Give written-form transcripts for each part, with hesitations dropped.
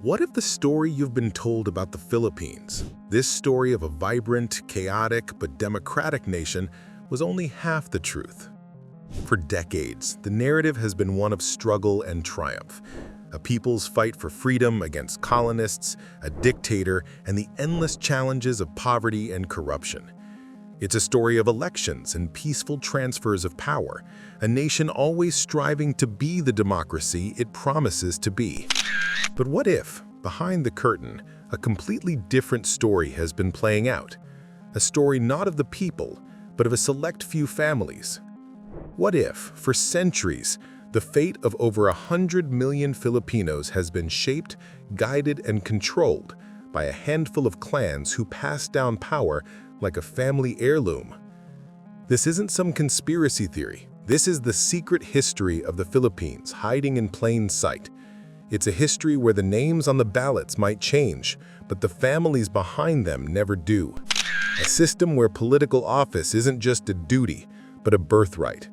What if the story you've been told about the Philippines, this story of a vibrant, chaotic, but democratic nation, was only half the truth? For decades, the narrative has been one of struggle and triumph, a people's fight for freedom against colonists, a dictator, and the endless challenges of poverty and corruption. It's a story of elections and peaceful transfers of power, a nation always striving to be the democracy it promises to be. But what if, behind the curtain, a completely different story has been playing out? A story not of the people, but of a select few families. What if, for centuries, the fate of over 100 million Filipinos has been shaped, guided, and controlled by a handful of clans who pass down power like a family heirloom? This isn't some conspiracy theory. This is the secret history of the Philippines, hiding in plain sight. It's a history where the names on the ballots might change, but the families behind them never do. A system where political office isn't just a duty, but a birthright.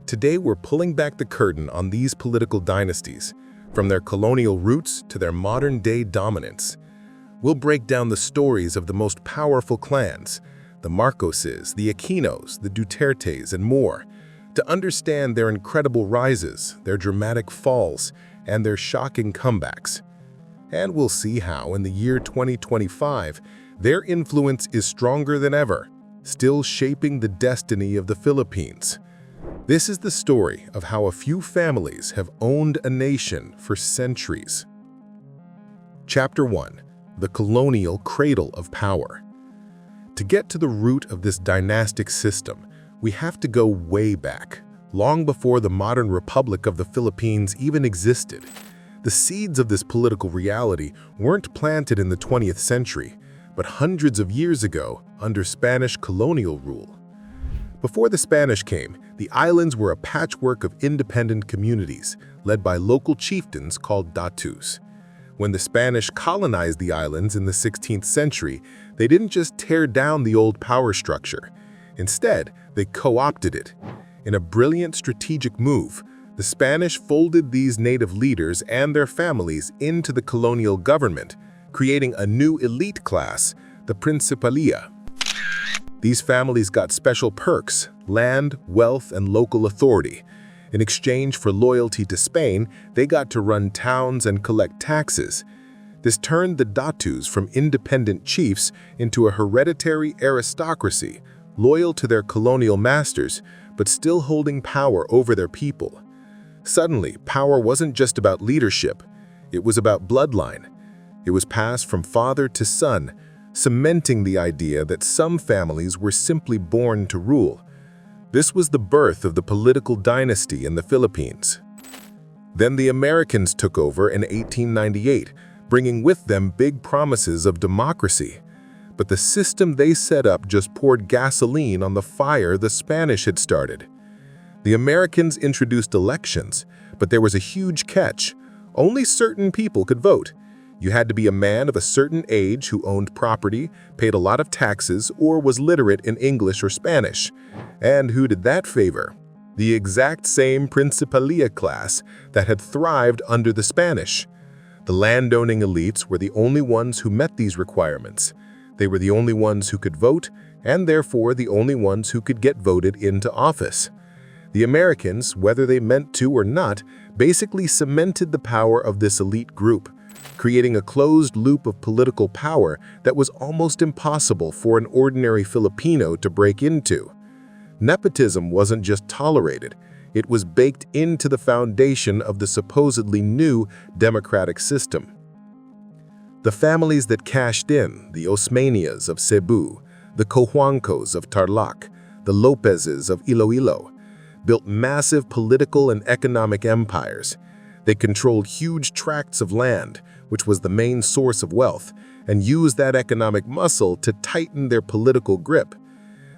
Today, we're pulling back the curtain on these political dynasties, from their colonial roots to their modern-day dominance. We'll break down the stories of the most powerful clans, the Marcoses, the Aquinos, the Dutertes, and more, to understand their incredible rises, their dramatic falls, and their shocking comebacks. And we'll see how, in the year 2025, their influence is stronger than ever, still shaping the destiny of the Philippines. This is the story of how a few families have owned a nation for centuries. Chapter 1. The Colonial Cradle of Power. To get to the root of this dynastic system, we have to go way back, long before the modern Republic of the Philippines even existed. The seeds of this political reality weren't planted in the 20th century, but hundreds of years ago under Spanish colonial rule. Before the Spanish came, the islands were a patchwork of independent communities led by local chieftains called datus. When the Spanish colonized the islands in the 16th century, they didn't just tear down the old power structure. Instead, they co-opted it. In a brilliant strategic move, the Spanish folded these native leaders and their families into the colonial government, creating a new elite class, the Principalia. These families got special perks, land, wealth, and local authority. In exchange for loyalty to Spain, they got to run towns and collect taxes. This turned the datus from independent chiefs into a hereditary aristocracy, loyal to their colonial masters, but still holding power over their people. Suddenly, power wasn't just about leadership. It was about bloodline. It was passed from father to son, cementing the idea that some families were simply born to rule. This was the birth of the political dynasty in the Philippines. Then the Americans took over in 1898, bringing with them big promises of democracy. But the system they set up just poured gasoline on the fire the Spanish had started. The Americans introduced elections, but there was a huge catch. Only certain people could vote. You had to be a man of a certain age who owned property, paid a lot of taxes, or was literate in English or Spanish. And who did that favor? The exact same Principalia class that had thrived under the Spanish. The landowning elites were the only ones who met these requirements. They were the only ones who could vote, and therefore the only ones who could get voted into office. The Americans, whether they meant to or not, basically cemented the power of this elite group, creating a closed loop of political power that was almost impossible for an ordinary Filipino to break into. Nepotism wasn't just tolerated, it was baked into the foundation of the supposedly new democratic system. The families that cashed in, the Osmanias of Cebu, the Cojuangcos of Tarlac, the Lopezes of Iloilo, built massive political and economic empires. They controlled huge tracts of land, which was the main source of wealth, and used that economic muscle to tighten their political grip.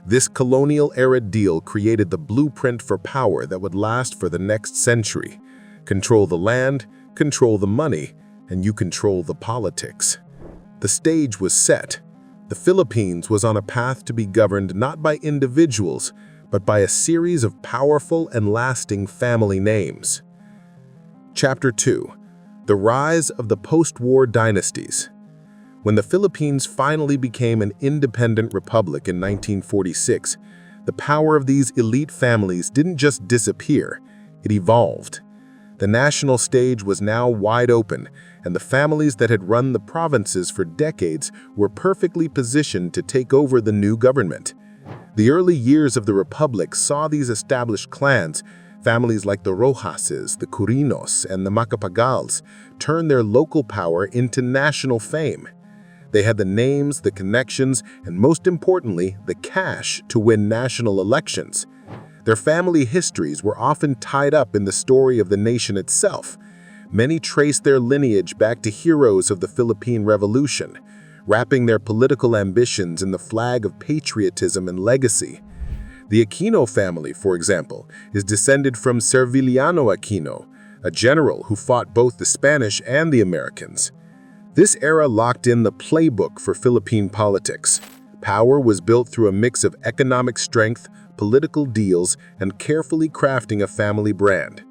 This colonial-era deal created the blueprint for power that would last for the next century. Control the land, control the money, and you control the politics. The stage was set. The Philippines was on a path to be governed not by individuals, but by a series of powerful and lasting family names. Chapter 2. The rise of the post-war dynasties. When the Philippines finally became an independent republic in 1946, the power of these elite families didn't just disappear, it evolved. The national stage was now wide open, and the families that had run the provinces for decades were perfectly positioned to take over the new government. The early years of the republic saw these established clans, families like the Rojases, the Curinos, and the Macapagals, turn their local power into national fame. They had the names, the connections, and most importantly, the cash to win national elections. Their family histories were often tied up in the story of the nation itself. Many traced their lineage back to heroes of the Philippine Revolution, wrapping their political ambitions in the flag of patriotism and legacy. The Aquino family, for example, is descended from Serviliano Aquino, a general who fought both the Spanish and the Americans. This era locked in the playbook for Philippine politics. Power was built through a mix of economic strength, political deals, and carefully crafting a family brand.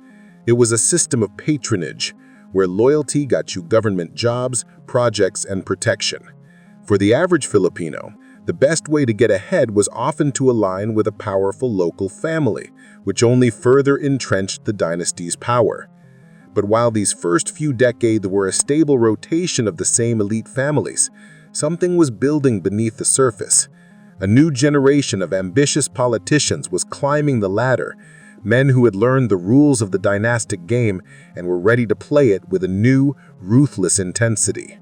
It was a system of patronage, where loyalty got you government jobs, projects, and protection. For the average Filipino, the best way to get ahead was often to align with a powerful local family, which only further entrenched the dynasty's power. But while these first few decades were a stable rotation of the same elite families, something was building beneath the surface. A new generation of ambitious politicians was climbing the ladder, men who had learned the rules of the dynastic game and were ready to play it with a new, ruthless intensity.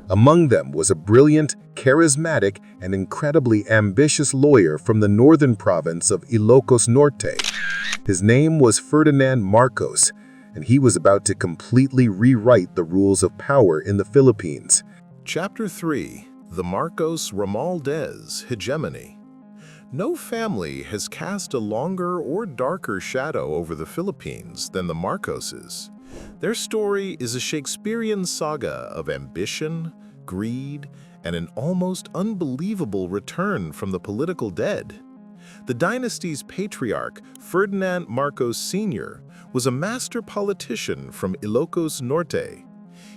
Among them was a brilliant, charismatic, and incredibly ambitious lawyer from the northern province of Ilocos Norte. His name was Ferdinand Marcos, and he was about to completely rewrite the rules of power in the Philippines. Chapter 3. The Marcos Romualdez Hegemony. No family has cast a longer or darker shadow over the Philippines than the Marcoses. Their story is a Shakespearean saga of ambition, greed, and an almost unbelievable return from the political dead. The dynasty's patriarch, Ferdinand Marcos Sr., was a master politician from Ilocos Norte.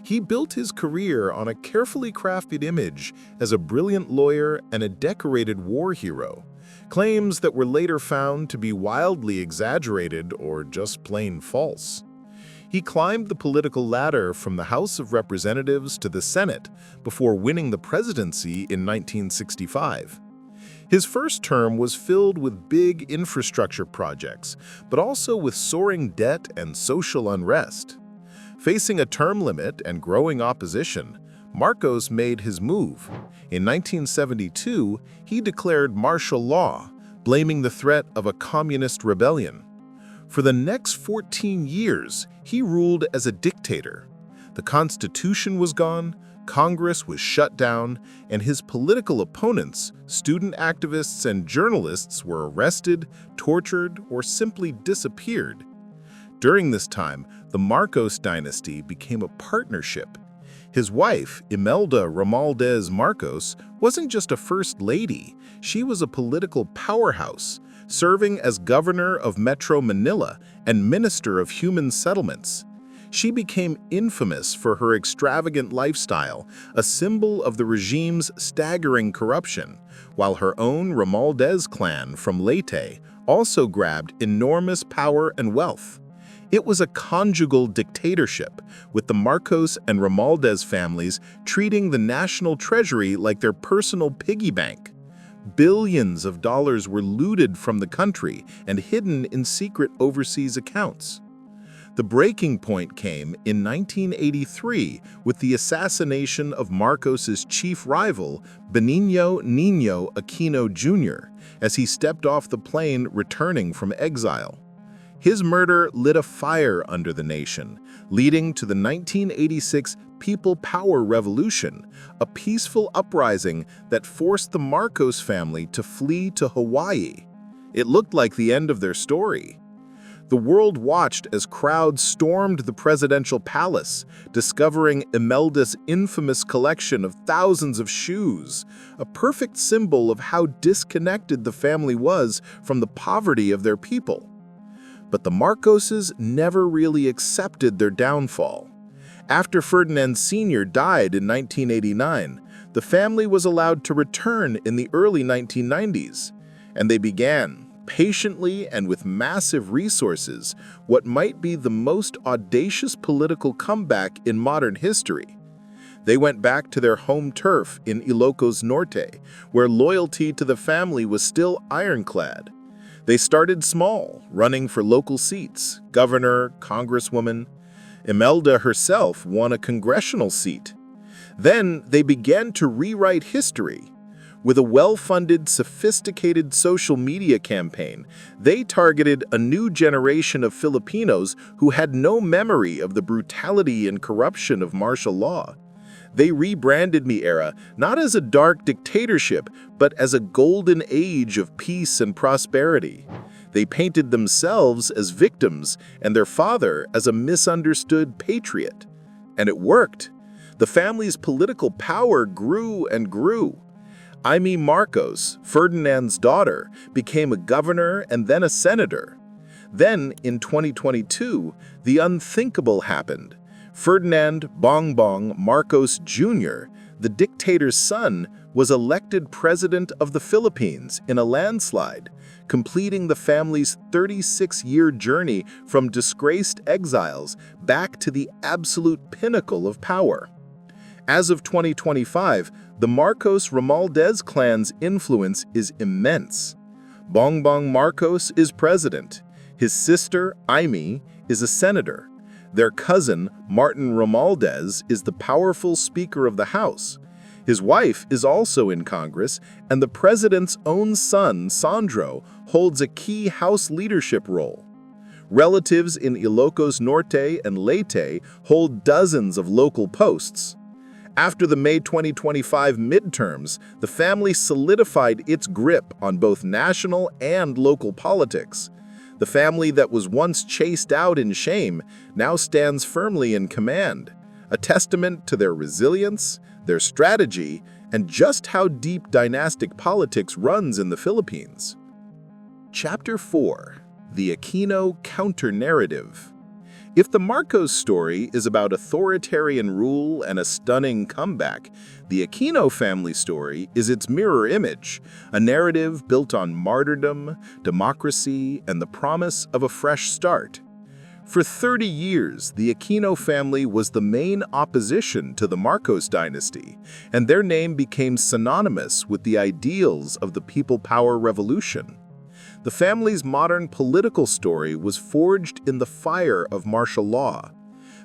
He built his career on a carefully crafted image as a brilliant lawyer and a decorated war hero, claims that were later found to be wildly exaggerated or just plain false. He climbed the political ladder from the House of Representatives to the Senate before winning the presidency in 1965. His first term was filled with big infrastructure projects, but also with soaring debt and social unrest. Facing a term limit and growing opposition, Marcos made his move. In 1972, he declared martial law, blaming the threat of a communist rebellion. For the next 14 years, he ruled as a dictator. The Constitution was gone, Congress was shut down, and his political opponents, student activists and journalists, were arrested, tortured, or simply disappeared. During this time, the Marcos dynasty became a partnership. His wife, Imelda Romualdez Marcos, wasn't just a first lady, she was a political powerhouse, serving as governor of Metro Manila and minister of human settlements. She became infamous for her extravagant lifestyle, a symbol of the regime's staggering corruption, while her own Romualdez clan from Leyte also grabbed enormous power and wealth. It was a conjugal dictatorship, with the Marcos and Romualdez families treating the national treasury like their personal piggy bank. Billions of dollars were looted from the country and hidden in secret overseas accounts. The breaking point came in 1983 with the assassination of Marcos's chief rival, Benigno Nino Aquino Jr., as he stepped off the plane returning from exile. His murder lit a fire under the nation, leading to the 1986 People Power Revolution, a peaceful uprising that forced the Marcos family to flee to Hawaii. It looked like the end of their story. The world watched as crowds stormed the presidential palace, discovering Imelda's infamous collection of thousands of shoes, a perfect symbol of how disconnected the family was from the poverty of their people. But the Marcoses never really accepted their downfall. After Ferdinand Sr. died in 1989, the family was allowed to return in the early 1990s, and they began, patiently and with massive resources, what might be the most audacious political comeback in modern history. They went back to their home turf in Ilocos Norte, where loyalty to the family was still ironclad. They started small, running for local seats, governor, congresswoman. Imelda herself won a congressional seat. Then they began to rewrite history. With a well-funded, sophisticated social media campaign, they targeted a new generation of Filipinos who had no memory of the brutality and corruption of martial law. They rebranded Mi-era not as a dark dictatorship, but as a golden age of peace and prosperity. They painted themselves as victims and their father as a misunderstood patriot. And it worked. The family's political power grew and grew. Imee Marcos, Ferdinand's daughter, became a governor and then a senator. Then, in 2022, the unthinkable happened. Ferdinand Bongbong Marcos Jr., the dictator's son, was elected president of the Philippines in a landslide, completing the family's 36-year journey from disgraced exiles back to the absolute pinnacle of power. As of 2025, the Marcos Romualdez clan's influence is immense. Bongbong Marcos is president. His sister, Imee, is a senator. Their cousin, Martin Romualdez, is the powerful Speaker of the House. His wife is also in Congress, and the president's own son, Sandro, holds a key House leadership role. Relatives in Ilocos Norte and Leyte hold dozens of local posts. After the May 2025 midterms, the family solidified its grip on both national and local politics. The family that was once chased out in shame now stands firmly in command, a testament to their resilience, their strategy, and just how deep dynastic politics runs in the Philippines. Chapter 4: The Aquino Counter-Narrative. If the Marcos story is about authoritarian rule and a stunning comeback, the Aquino family story is its mirror image, a narrative built on martyrdom, democracy, and the promise of a fresh start. For 30 years, the Aquino family was the main opposition to the Marcos dynasty, and their name became synonymous with the ideals of the People Power Revolution. The family's modern political story was forged in the fire of martial law.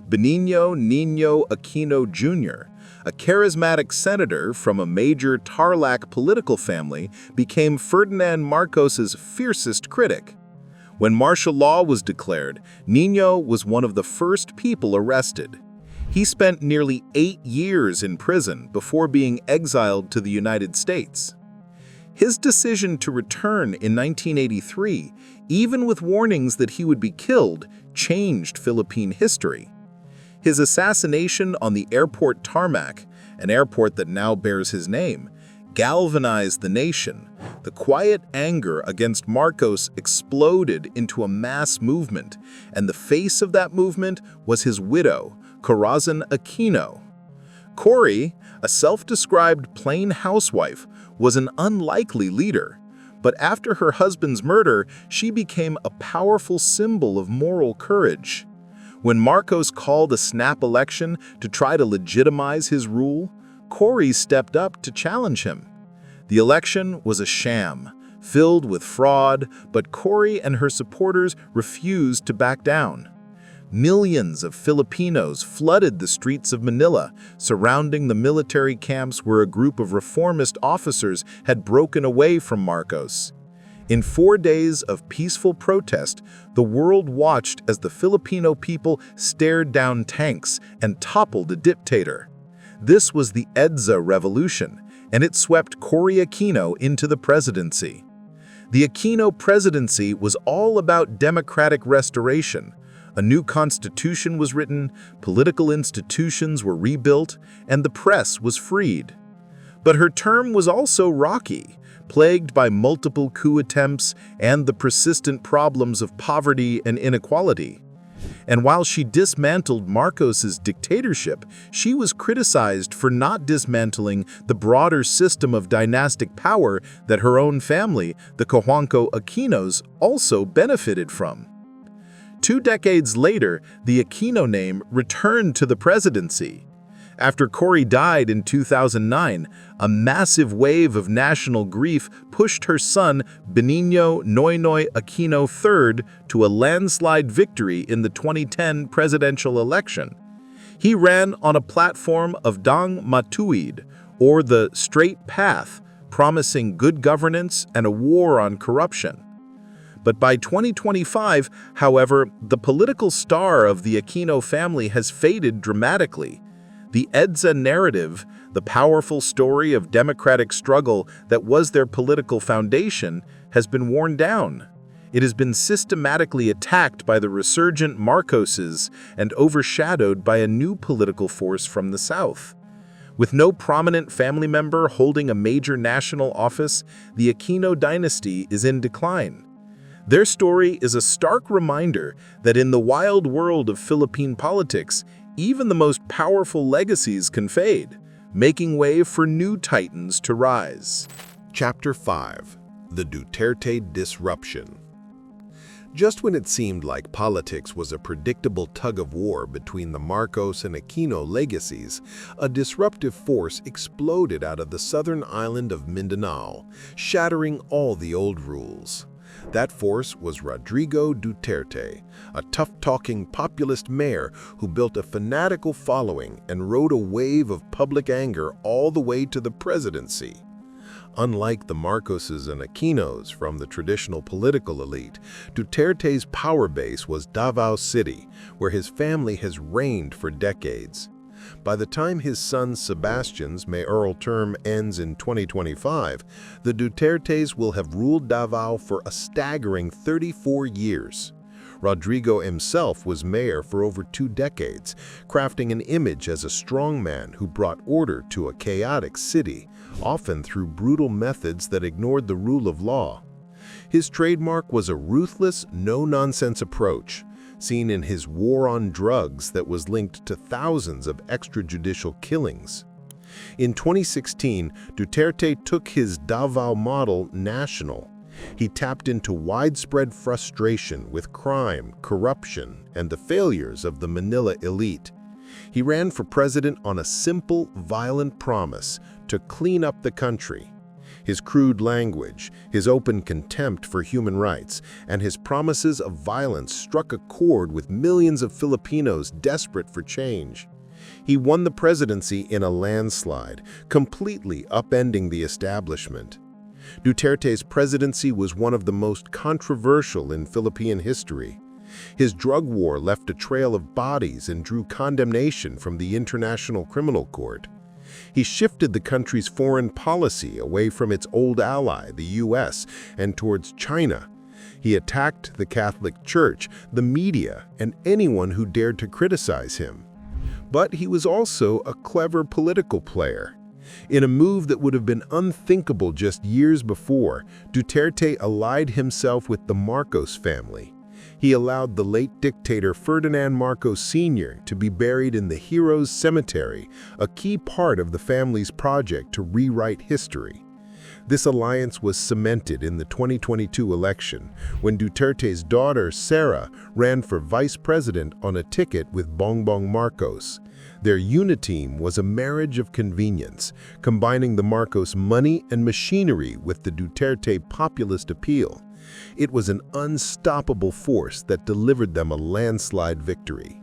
Benigno Nino Aquino Jr., a charismatic senator from a major Tarlac political family, became Ferdinand Marcos's fiercest critic. When martial law was declared, Nino was one of the first people arrested. He spent nearly 8 years in prison before being exiled to the United States. His decision to return in 1983, even with warnings that he would be killed, changed Philippine history. His assassination on the airport tarmac, an airport that now bears his name, galvanized the nation. The quiet anger against Marcos exploded into a mass movement, and the face of that movement was his widow, Corazon Aquino. Cory, a self-described plain housewife, was an unlikely leader, but after her husband's murder, she became a powerful symbol of moral courage. When Marcos called a snap election to try to legitimize his rule, Cory stepped up to challenge him. The election was a sham, filled with fraud, but Cory and her supporters refused to back down. Millions of Filipinos flooded the streets of Manila, surrounding the military camps where a group of reformist officers had broken away from Marcos. In 4 days of peaceful protest, the world watched as the Filipino people stared down tanks and toppled a dictator. This was the EDSA revolution, and it swept Cory Aquino into the presidency. The Aquino presidency was all about democratic restoration. A new constitution was written, political institutions were rebuilt, and the press was freed. But her term was also rocky, plagued by multiple coup attempts and the persistent problems of poverty and inequality. And while she dismantled Marcos's dictatorship, she was criticized for not dismantling the broader system of dynastic power that her own family, the Cojuangco Aquinos, also benefited from. 2 decades later, the Aquino name returned to the presidency. After Cory died in 2009, a massive wave of national grief pushed her son, Benigno Noynoy Aquino III, to a landslide victory in the 2010 presidential election. He ran on a platform of Dang Matuwid, or the straight path, promising good governance and a war on corruption. But by 2025, however, the political star of the Aquino family has faded dramatically. The EDSA narrative, the powerful story of democratic struggle that was their political foundation, has been worn down. It has been systematically attacked by the resurgent Marcoses and overshadowed by a new political force from the South. With no prominent family member holding a major national office, the Aquino dynasty is in decline. Their story is a stark reminder that in the wild world of Philippine politics, even the most powerful legacies can fade, making way for new titans to rise. Chapter 5: The Duterte Disruption. Just when it seemed like politics was a predictable tug-of-war between the Marcos and Aquino legacies, a disruptive force exploded out of the southern island of Mindanao, shattering all the old rules. That force was Rodrigo Duterte, a tough-talking populist mayor who built a fanatical following and rode a wave of public anger all the way to the presidency. Unlike the Marcoses and Aquinos from the traditional political elite, Duterte's power base was Davao City, where his family has reigned for decades. By the time his son Sebastian's mayoral term ends in 2025, the Dutertes will have ruled Davao for a staggering 34 years. Rodrigo himself was mayor for over 2 decades, crafting an image as a strongman who brought order to a chaotic city, often through brutal methods that ignored the rule of law. His trademark was a ruthless, no-nonsense approach, seen in his war on drugs that was linked to thousands of extrajudicial killings. In 2016, Duterte took his Davao model national. He tapped into widespread frustration with crime, corruption, and the failures of the Manila elite. He ran for president on a simple, violent promise to clean up the country. His crude language, his open contempt for human rights, and his promises of violence struck a chord with millions of Filipinos desperate for change. He won the presidency in a landslide, completely upending the establishment. Duterte's presidency was one of the most controversial in Philippine history. His drug war left a trail of bodies and drew condemnation from the International Criminal Court. He shifted the country's foreign policy away from its old ally, the U.S., and towards China. He attacked the Catholic Church, the media, and anyone who dared to criticize him. But he was also a clever political player. In a move that would have been unthinkable just years before, Duterte allied himself with the Marcos family. He allowed the late dictator Ferdinand Marcos Sr. to be buried in the Heroes Cemetery, a key part of the family's project to rewrite history. This alliance was cemented in the 2022 election, when Duterte's daughter, Sara, ran for vice president on a ticket with Bongbong Marcos. Their uniteam was a marriage of convenience, combining the Marcos money and machinery with the Duterte populist appeal. It was an unstoppable force that delivered them a landslide victory.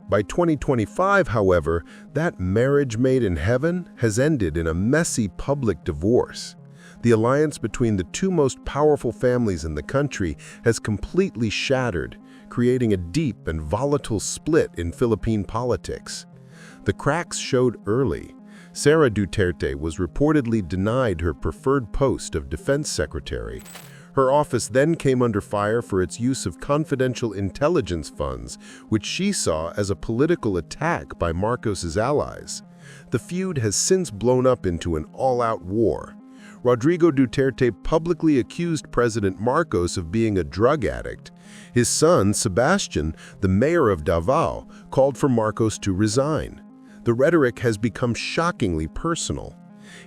By 2025, however, that marriage made in heaven has ended in a messy public divorce. The alliance between the two most powerful families in the country has completely shattered, creating a deep and volatile split in Philippine politics. The cracks showed early. Sara Duterte was reportedly denied her preferred post of defense secretary. Her office then came under fire for its use of confidential intelligence funds, which she saw as a political attack by Marcos's allies. The feud has since blown up into an all-out war. Rodrigo Duterte publicly accused President Marcos of being a drug addict. His son, Sebastian, the mayor of Davao, called for Marcos to resign. The rhetoric has become shockingly personal.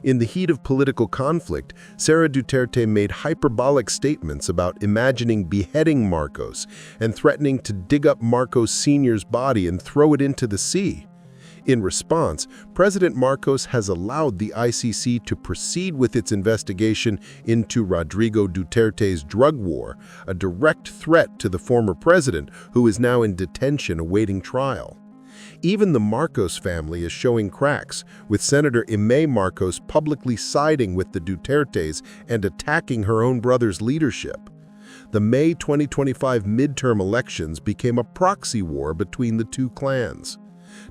In the heat of political conflict, Sara Duterte made hyperbolic statements about imagining beheading Marcos and threatening to dig up Marcos Sr.'s body and throw it into the sea. In response, President Marcos has allowed the ICC to proceed with its investigation into Rodrigo Duterte's drug war, a direct threat to the former president, who is now in detention awaiting trial. Even the Marcos family is showing cracks, with Senator Imay Marcos publicly siding with the Dutertes and attacking her own brother's leadership. The May 2025 midterm elections became a proxy war between the two clans.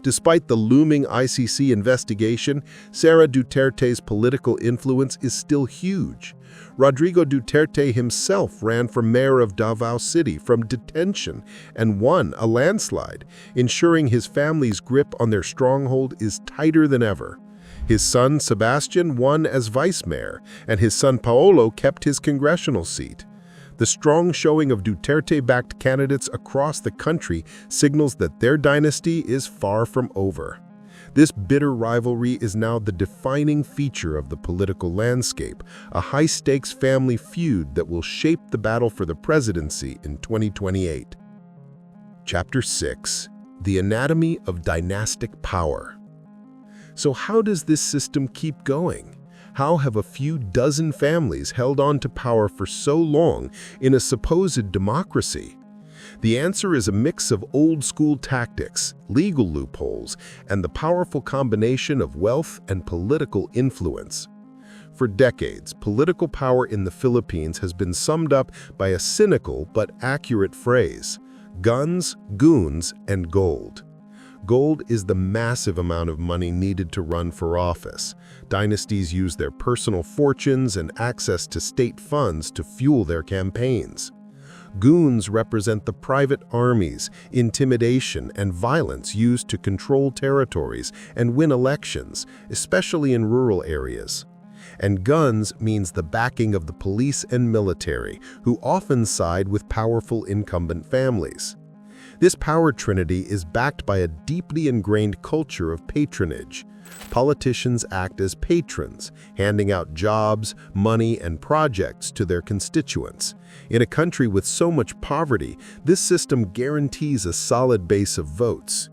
Despite the looming ICC investigation, Sara Duterte's political influence is still huge. Rodrigo Duterte himself ran for mayor of Davao City from detention and won a landslide, ensuring his family's grip on their stronghold is tighter than ever. His son Sebastian won as vice mayor, and his son Paolo kept his congressional seat. The strong showing of Duterte-backed candidates across the country signals that their dynasty is far from over. This bitter rivalry is now the defining feature of the political landscape, a high-stakes family feud that will shape the battle for the presidency in 2028. Chapter 6: The Anatomy of Dynastic Power. So how does this system keep going? How have a few dozen families held on to power for so long in a supposed democracy? The answer is a mix of old-school tactics, legal loopholes, and the powerful combination of wealth and political influence. For decades, political power in the Philippines has been summed up by a cynical but accurate phrase: guns, goons, and gold. Gold is the massive amount of money needed to run for office. Dynasties use their personal fortunes and access to state funds to fuel their campaigns. Goons represent the private armies, intimidation, and violence used to control territories and win elections, especially in rural areas. And guns means the backing of the police and military, who often side with powerful incumbent families. This power trinity is backed by a deeply ingrained culture of patronage. Politicians act as patrons, handing out jobs, money, and projects to their constituents. In a country with so much poverty, this system guarantees a solid base of votes.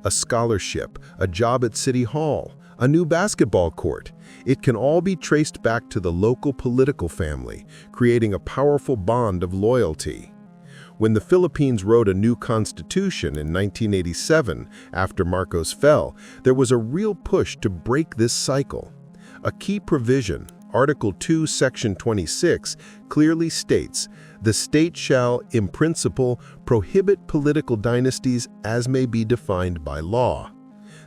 A scholarship, a job at City Hall, a new basketball court. It can all be traced back to the local political family, creating a powerful bond of loyalty. When the Philippines wrote a new constitution in 1987, after Marcos fell, there was a real push to break this cycle. A key provision, Article 2, Section 26, clearly states, "The state shall, in principle, prohibit political dynasties as may be defined by law."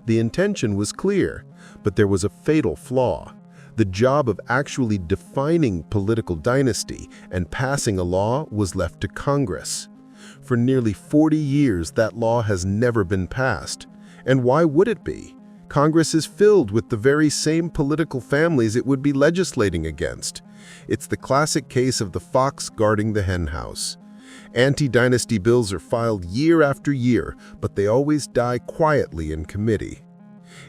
The intention was clear, but there was a fatal flaw. The job of actually defining political dynasty and passing a law was left to Congress. For nearly 40 years, that law has never been passed. And why would it be? Congress is filled with the very same political families it would be legislating against. It's the classic case of the fox guarding the henhouse. Anti-dynasty bills are filed year after year, but they always die quietly in committee.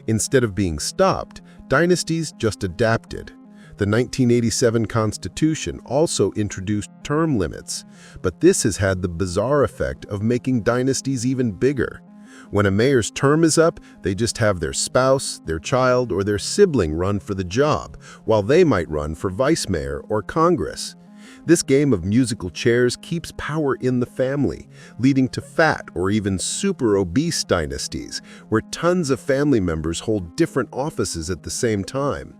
Instead of being stopped, dynasties just adapted. The 1987 Constitution also introduced term limits, but this has had the bizarre effect of making dynasties even bigger. When a mayor's term is up, they just have their spouse, their child, or their sibling run for the job, while they might run for vice mayor or Congress. This game of musical chairs keeps power in the family, leading to fat or even super obese dynasties, where tons of family members hold different offices at the same time.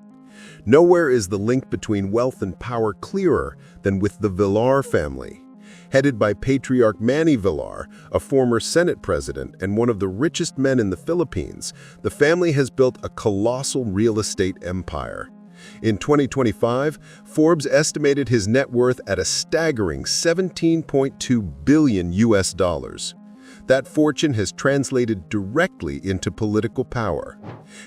Nowhere is the link between wealth and power clearer than with the Villar family. Headed by Patriarch Manny Villar, a former Senate president and one of the richest men in the Philippines, the family has built a colossal real estate empire. In 2025, Forbes estimated his net worth at a staggering $17.2 billion. That fortune has translated directly into political power.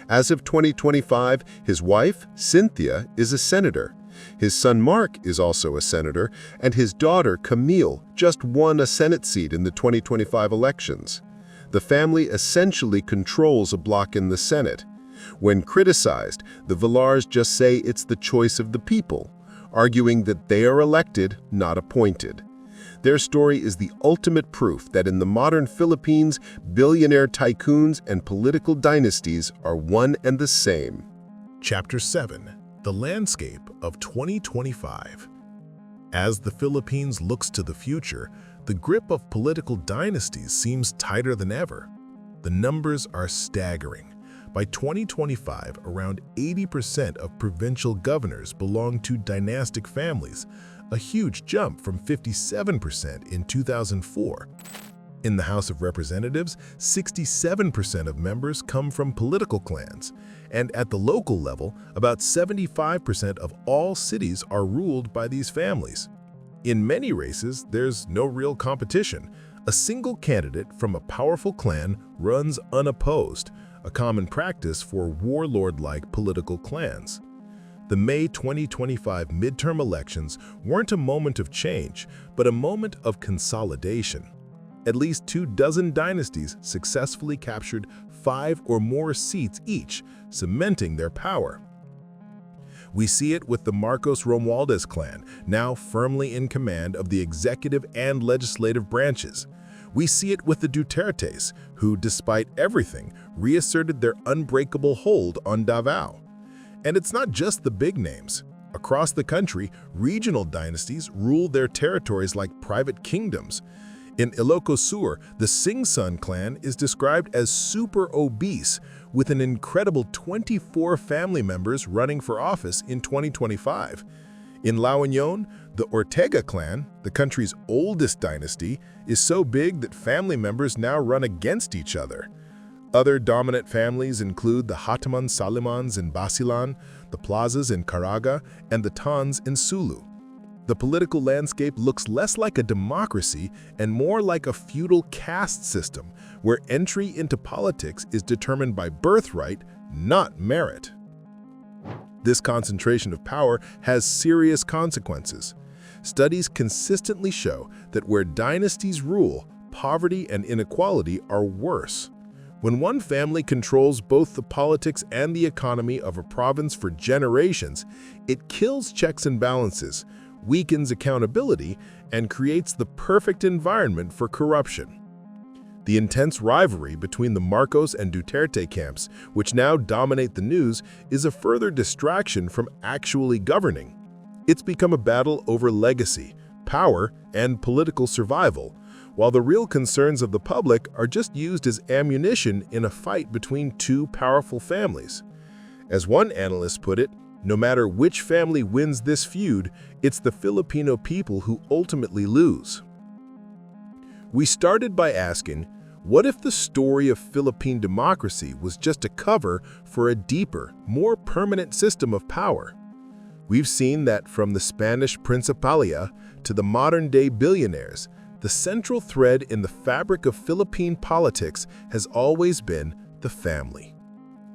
As of 2025, his wife, Cynthia, is a senator. His son Mark is also a senator, and his daughter Camille just won a Senate seat in the 2025 elections. The family essentially controls a bloc in the Senate. When criticized, the Villars just say it's the choice of the people, arguing that they are elected, not appointed. Their story is the ultimate proof that in the modern Philippines, billionaire tycoons and political dynasties are one and the same. Chapter 7. The Landscape of 2025. As the Philippines looks to the future, the grip of political dynasties seems tighter than ever. The numbers are staggering. By 2025, around 80% of provincial governors belong to dynastic families, a huge jump from 57% in 2004. In the House of Representatives, 67% of members come from political clans, and at the local level, about 75% of all cities are ruled by these families. In many races, there's no real competition. A single candidate from a powerful clan runs unopposed, a common practice for warlord-like political clans. The May 2025 midterm elections weren't a moment of change, but a moment of consolidation. At least 24 dynasties successfully captured 5 or more seats each, cementing their power. We see it with the Marcos Romualdez clan, now firmly in command of the executive and legislative branches. We see it with the Dutertes, who, despite everything, reasserted their unbreakable hold on Davao. And it's not just the big names. Across the country, regional dynasties rule their territories like private kingdoms. In Ilocos Sur, the Singson clan is described as super obese, with an incredible 24 family members running for office in 2025. In La Union, the Ortega clan, the country's oldest dynasty, is so big that family members now run against each other. Other dominant families include the Hataman Salimans in Basilan, the Plazas in Caraga, and the Tans in Sulu. The political landscape looks less like a democracy and more like a feudal caste system, where entry into politics is determined by birthright, not merit. This concentration of power has serious consequences. Studies consistently show that where dynasties rule, poverty and inequality are worse. When one family controls both the politics and the economy of a province for generations, it kills checks and balances, weakens accountability, and creates the perfect environment for corruption. The intense rivalry between the Marcos and Duterte camps, which now dominate the news, is a further distraction from actually governing. It's become a battle over legacy, power, and political survival, while the real concerns of the public are just used as ammunition in a fight between two powerful families. As one analyst put it, no matter which family wins this feud, it's the Filipino people who ultimately lose. We started by asking, what if the story of Philippine democracy was just a cover for a deeper, more permanent system of power? We've seen that from the Spanish Principalia to the modern-day billionaires, the central thread in the fabric of Philippine politics has always been the family.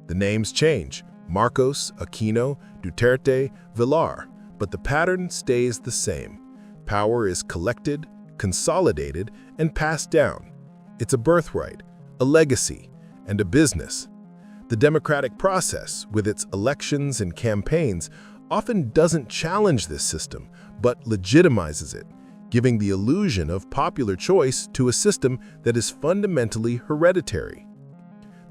The names change: Marcos, Aquino, Duterte, Villar, but the pattern stays the same. Power is collected, consolidated, and passed down. It's a birthright, a legacy, and a business. The democratic process, with its elections and campaigns, often doesn't challenge this system, but legitimizes it, giving the illusion of popular choice to a system that is fundamentally hereditary.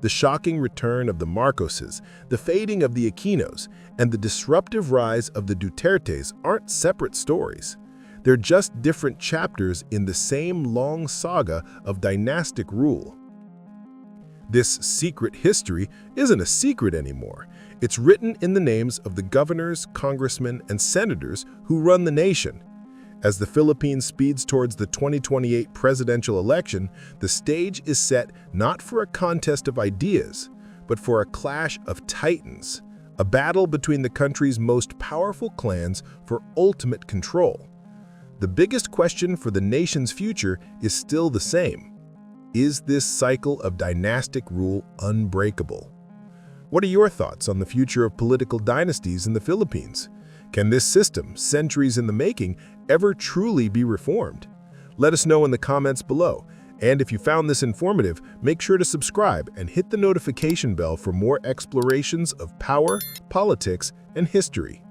The shocking return of the Marcoses, the fading of the Aquinos, and the disruptive rise of the Dutertes aren't separate stories. They're just different chapters in the same long saga of dynastic rule. This secret history isn't a secret anymore. It's written in the names of the governors, congressmen, and senators who run the nation. As the Philippines speeds towards the 2028 presidential election, the stage is set not for a contest of ideas, but for a clash of titans, a battle between the country's most powerful clans for ultimate control. The biggest question for the nation's future is still the same. Is this cycle of dynastic rule unbreakable? What are your thoughts on the future of political dynasties in the Philippines? Can this system, centuries in the making, ever truly be reformed? Let us know in the comments below. And if you found this informative, make sure to subscribe and hit the notification bell for more explorations of power, politics, and history.